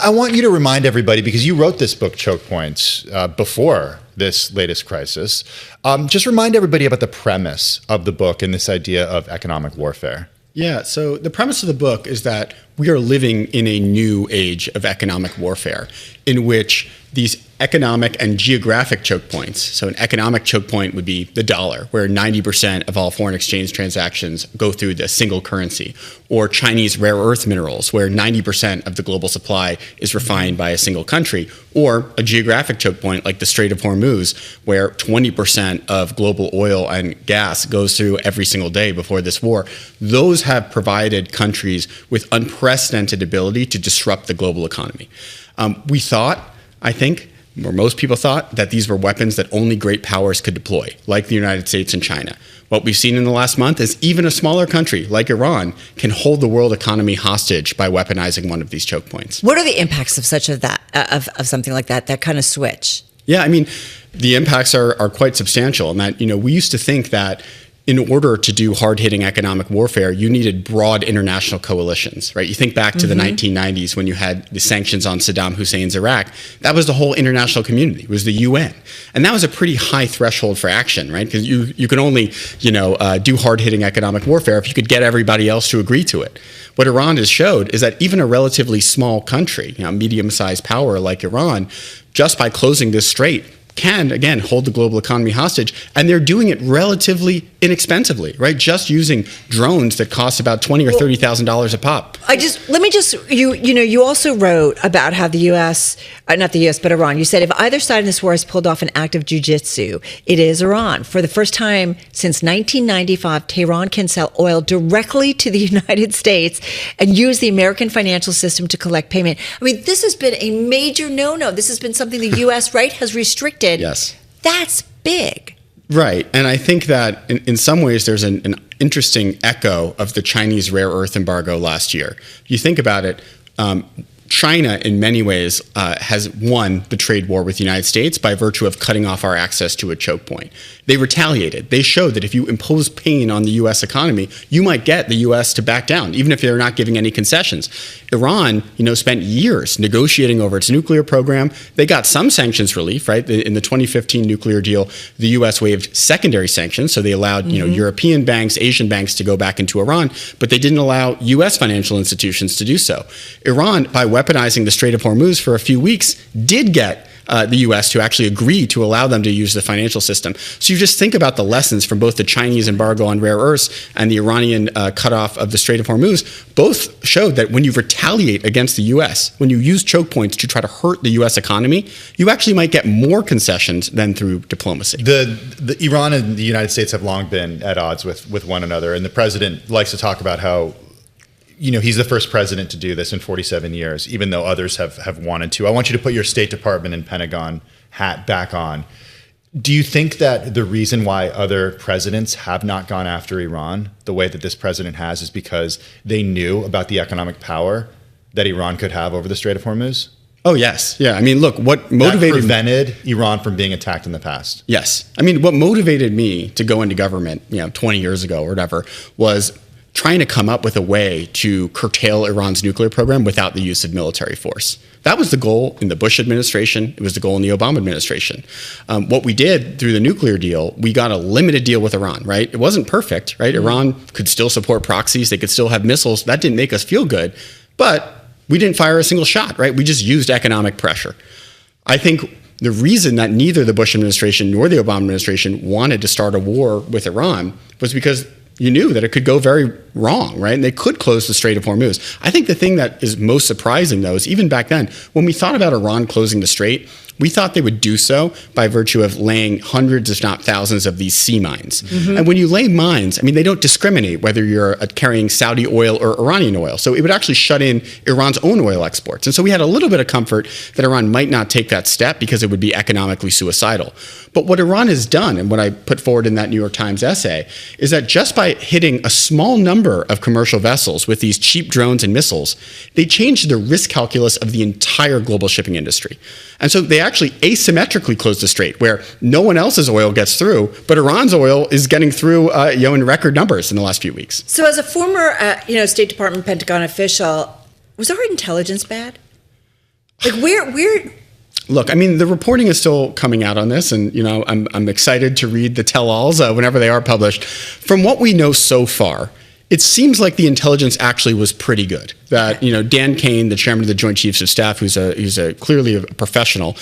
I want you to remind everybody, because you wrote this book, Choke Points, before this latest crisis. Just remind everybody about the premise of the book and this idea of economic warfare. Yeah, so the premise of the book is that we are living in a new age of economic warfare in which these economic and geographic choke points. So an economic choke point would be the dollar, where 90% of all foreign exchange transactions go through the single currency, or Chinese rare earth minerals, where 90% of the global supply is refined by a single country, or a geographic choke point like the Strait of Hormuz, where 20% of global oil and gas goes through every single day before this war. Those have provided countries with unprecedented ability to disrupt the global economy. We thought, I think, or most people thought, that these were weapons that only great powers could deploy, like the United States and China. What we've seen in the last month is even a smaller country like Iran can hold the world economy hostage by weaponizing one of these choke points. What are the impacts of something like that kind of switch? Yeah, I mean, the impacts are quite substantial. And that, we used to think that in order to do hard-hitting economic warfare, you needed broad international coalitions, right? You think back to the 1990s when you had the sanctions on Saddam Hussein's Iraq. That was the whole international community. It was the UN. And that was a pretty high threshold for action, right? Because you can only, do hard-hitting economic warfare if you could get everybody else to agree to it. What Iran has showed is that even a relatively small country, medium-sized power like Iran, just by closing this strait, can, again, hold the global economy hostage. And they're doing it relatively inexpensively, right? Just using drones that cost about $20,000 or $30,000 a pop. You also wrote about how the U.S., not the U.S., but Iran, you said if either side in this war has pulled off an act of jujitsu, it is Iran. For the first time since 1995, Tehran can sell oil directly to the United States and use the American financial system to collect payment. I mean, this has been a major no-no. This has been something the U.S., right, has restricted. Yes. That's big. Right. And I think that in some ways there's an interesting echo of the Chinese rare earth embargo last year. If you think about it, China, in many ways, has won the trade war with the United States by virtue of cutting off our access to a choke point. They retaliated. They showed that if you impose pain on the U.S. economy, you might get the U.S. to back down, even if they're not giving any concessions. Iran, spent years negotiating over its nuclear program. They got some sanctions relief, right? In the 2015 nuclear deal, the U.S. waived secondary sanctions, so they allowed European banks, Asian banks to go back into Iran, but they didn't allow U.S. financial institutions to do so. Iran, by weaponizing the Strait of Hormuz for a few weeks, did get the U.S. to actually agree to allow them to use the financial system. So you just think about the lessons from both the Chinese embargo on rare earths and the Iranian cutoff of the Strait of Hormuz. Both showed that when you retaliate against the U.S., when you use choke points to try to hurt the U.S. economy, you actually might get more concessions than through diplomacy. The Iran and the United States have long been at odds with one another, and the president likes to talk about how he's the first president to do this in 47 years, even though others have wanted to. I want you to put your State Department and Pentagon hat back on. Do you think that the reason why other presidents have not gone after Iran the way that this president has is because they knew about the economic power that Iran could have over the Strait of Hormuz? Oh, yes. Yeah. I mean, look, what motivated... That prevented Iran from being attacked in the past. Yes. I mean, what motivated me to go into government, 20 years ago or whatever, was trying to come up with a way to curtail Iran's nuclear program without the use of military force. That was the goal in the Bush administration. It was the goal in the Obama administration. What we did through the nuclear deal, we got a limited deal with Iran, right? It wasn't perfect, right? Iran could still support proxies. They could still have missiles. That didn't make us feel good. But we didn't fire a single shot, right? We just used economic pressure. I think the reason that neither the Bush administration nor the Obama administration wanted to start a war with Iran was because you knew that it could go very wrong, right? And they could close the Strait of Hormuz. I think the thing that is most surprising, though, is even back then, when we thought about Iran closing the strait, we thought they would do so by virtue of laying hundreds, if not thousands, of these sea mines. And when you lay mines, I mean, they don't discriminate whether you're carrying Saudi oil or Iranian oil. So it would actually shut in Iran's own oil exports. And so we had a little bit of comfort that Iran might not take that step because it would be economically suicidal. But what Iran has done, and what I put forward in that New York Times essay, is that just by hitting a small number of commercial vessels with these cheap drones and missiles, they changed the risk calculus of the entire global shipping industry. And so they actually asymmetrically closed the strait, where no one else's oil gets through, but Iran's oil is getting through, in record numbers in the last few weeks. So, as a former, State Department Pentagon official, was our intelligence bad? Like where Look, I mean, the reporting is still coming out on this, and I'm excited to read the tell-alls whenever they are published. From what we know so far, it seems like the intelligence actually was pretty good. That Dan Kane, the chairman of the Joint Chiefs of Staff, who's clearly a professional,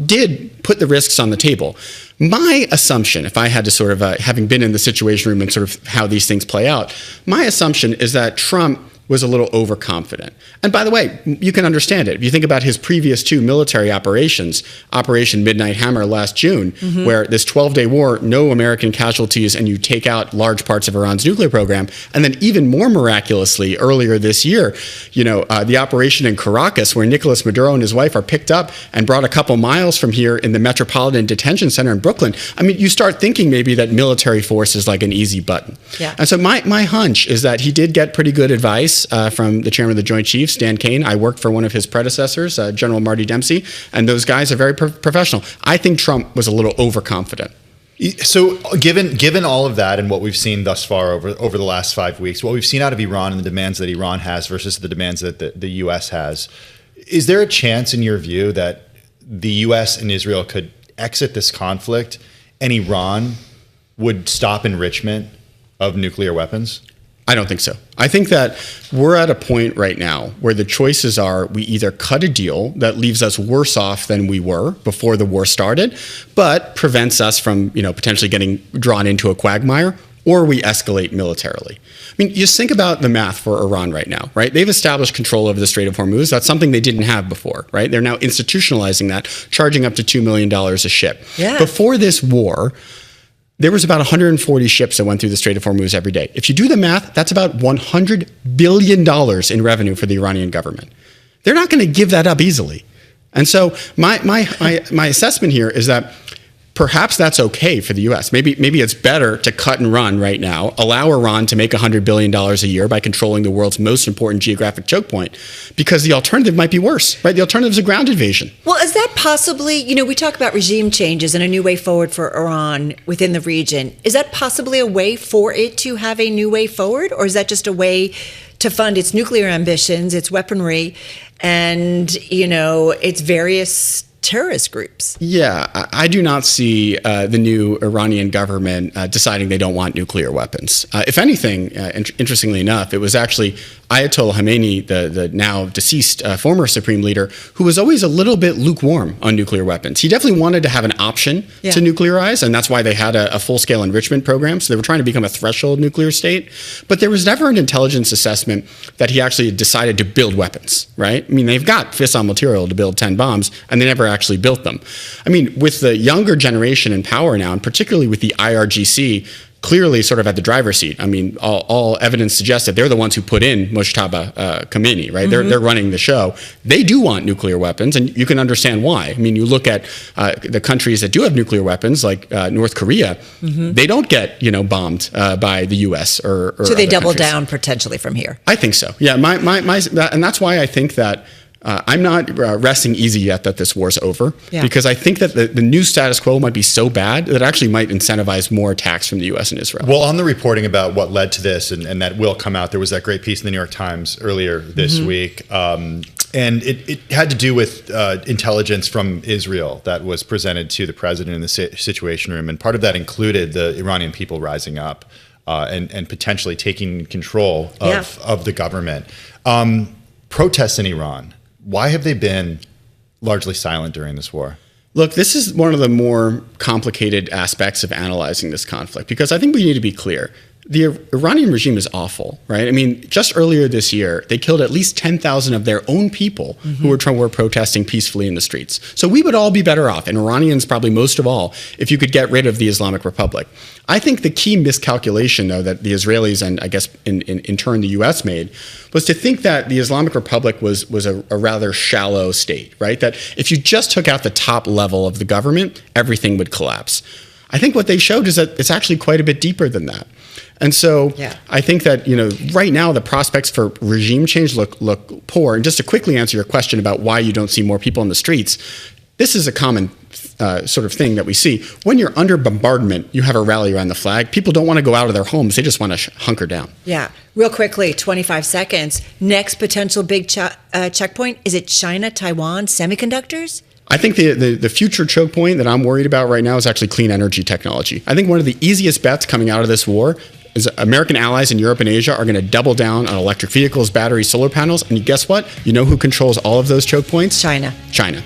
did put the risks on the table. My assumption, if I had to sort of, having been in the Situation Room and sort of how these things play out, my assumption is that Trump was a little overconfident. And by the way, you can understand it. If you think about his previous two military operations, Operation Midnight Hammer last June, where this 12-day war, no American casualties, and you take out large parts of Iran's nuclear program. And then even more miraculously, earlier this year, the operation in Caracas, where Nicolas Maduro and his wife are picked up and brought a couple miles from here in the Metropolitan Detention Center in Brooklyn. I mean, you start thinking maybe that military force is like an easy button. Yeah. And so my hunch is that he did get pretty good advice from the chairman of the Joint Chiefs, Dan Kane. I worked for one of his predecessors, General Marty Dempsey, and those guys are very professional. I think Trump was a little overconfident. So given all of that and what we've seen thus far over the last 5 weeks, what we've seen out of Iran and the demands that Iran has versus the demands that the U.S. has, is there a chance in your view that the U.S. and Israel could exit this conflict and Iran would stop enrichment of nuclear weapons? I don't think so. I think that we're at a point right now where the choices are we either cut a deal that leaves us worse off than we were before the war started, but prevents us from, potentially getting drawn into a quagmire, or we escalate militarily. I mean, just think about the math for Iran right now, right? They've established control over the Strait of Hormuz. That's something they didn't have before, right? They're now institutionalizing that, charging up to $2 million a ship. Yeah. Before this war, there was about 140 ships that went through the Strait of Hormuz every day. If you do the math, that's about $100 billion in revenue for the Iranian government. They're not going to give that up easily. And so my assessment here is that perhaps that's okay for the U.S. Maybe it's better to cut and run right now, allow Iran to make $100 billion a year by controlling the world's most important geographic choke point, because the alternative might be worse, right? The alternative is a ground invasion. Well, is that possibly, we talk about regime changes and a new way forward for Iran within the region. Is that possibly a way for it to have a new way forward? Or is that just a way to fund its nuclear ambitions, its weaponry, and, its various terrorist groups? Yeah, I do not see the new Iranian government deciding they don't want nuclear weapons. If anything, interestingly enough, it was actually Ayatollah Khamenei, the now deceased former supreme leader, who was always a little bit lukewarm on nuclear weapons. He definitely wanted to have an option to nuclearize, and that's why they had a full-scale enrichment program. So they were trying to become a threshold nuclear state. But there was never an intelligence assessment that he actually decided to build weapons, right? I mean, they've got fissile material to build 10 bombs, and they never actually built them. I mean, with the younger generation in power now, and particularly with the IRGC clearly sort of at the driver's seat. I mean, all evidence suggests that they're the ones who put in Mujtaba Khamenei, right? They're running the show. They do want nuclear weapons, and you can understand why. I mean, you look at the countries that do have nuclear weapons, like North Korea, they don't get bombed by the U.S. or so they double countries. down potentially from here. I think so. Yeah, and that's why I think that I'm not resting easy yet that this war's over, because I think that the new status quo might be so bad that it actually might incentivize more attacks from the U.S. and Israel. Well, on the reporting about what led to this, and that will come out, there was that great piece in the New York Times earlier this week, and it had to do with intelligence from Israel that was presented to the president in the Situation Room, and part of that included the Iranian people rising up and potentially taking control of the government. Protests in Iran. Why have they been largely silent during this war? Look, this is one of the more complicated aspects of analyzing this conflict, because I think we need to be clear. The Iranian regime is awful, right? I mean, just earlier this year, they killed at least 10,000 of their own people who were protesting peacefully in the streets. So we would all be better off, and Iranians probably most of all, if you could get rid of the Islamic Republic. I think the key miscalculation, though, that the Israelis and I guess in turn the U.S. made was to think that the Islamic Republic was a rather shallow state, right? That if you just took out the top level of the government, everything would collapse. I think what they showed is that it's actually quite a bit deeper than that. And so I think that, right now the prospects for regime change look poor. And just to quickly answer your question about why you don't see more people in the streets, this is a common sort of thing that we see. When you're under bombardment, you have a rally around the flag. People don't want to go out of their homes. They just want to hunker down. Yeah. Real quickly, 25 seconds. Next potential big checkpoint, is it China, Taiwan, semiconductors? I think the future choke point that I'm worried about right now is actually clean energy technology. I think one of the easiest bets coming out of this war is American allies in Europe and Asia are going to double down on electric vehicles, batteries, solar panels. And guess what? You know who controls all of those choke points? China. China.